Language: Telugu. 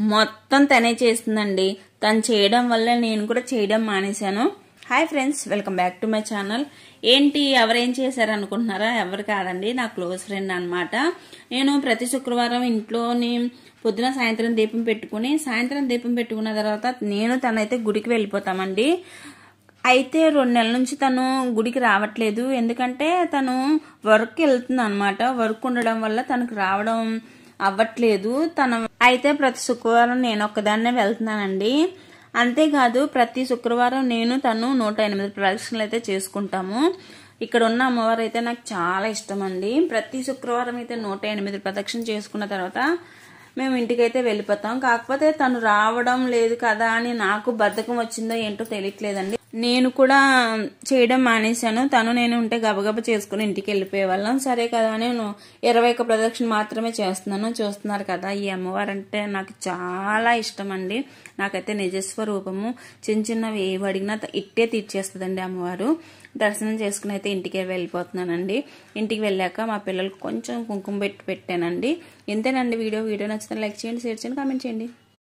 మొత్తం తనే చేస్తుందండి. తను చేయడం వల్ల నేను కూడా చేయడం మానేశాను. Hi friends, welcome back to my channel. ఏంటి ఎవరేం చేశారు అనుకుంటున్నారా? ఎవరు కాదండి, నా క్లోజ్ ఫ్రెండ్ అన్నమాట. నేను ప్రతి శుక్రవారం ఇంట్లోని పొద్దున సాయంత్రం దీపం పెట్టుకున్న తర్వాత నేను తనైతే గుడికి వెళ్ళిపోతామండి. అయితే 2 నెలల నుంచి తను గుడికి రావట్లేదు. ఎందుకంటే తను వర్క్ వెళ్తుంది అనమాట. వర్క్ ఉండడం వల్ల తనకు రావడం అవ్వట్లేదు. అయితే ప్రతి శుక్రవారం నేను ఒక్కదాన్నే వెళ్తున్నానండి. అంతేకాదు ప్రతి శుక్రవారం నేను తను 108 ప్రదక్షిణలు అయితే చేసుకుంటాము. ఇక్కడ ఉన్న అమ్మవారు అయితే నాకు చాలా ఇష్టం అండి. ప్రతి శుక్రవారం అయితే 108 ప్రదక్షిణ చేసుకున్న తర్వాత మేము ఇంటికైతే వెళ్ళిపోతాం. కాకపోతే తను రావడం లేదు కదా అని నాకు బద్ధకం వచ్చిందో ఏంటో తెలియట్లేదండి. నేను కూడా చేయడం మానేశాను. నేను ఉంటే గబగబా చేసుకుని ఇంటికి వెళ్ళిపోయే వాళ్ళం. సరే కదా, నేను 21 ప్రదక్షిణ మాత్రమే చేస్తున్నాను. చూస్తున్నారు కదా, ఈ అమ్మవారు అంటే నాకు చాలా ఇష్టం అండి. నాకైతే నిజస్వరూపము. చిన్నవి ఏవి అడిగినా ఇట్టే తీర్చేస్తుందండి అమ్మవారు. దర్శనం చేసుకుని అయితే ఇంటికే వెళ్ళిపోతున్నానండి. ఇంటికి వెళ్ళాక మా పిల్లలకు కొంచెం కుంకుమ పెట్టానండి. ఇంతేనండి వీడియో నచ్చితే లైక్ చేయండి, షేర్ చేయండి, కామెంట్ చేయండి.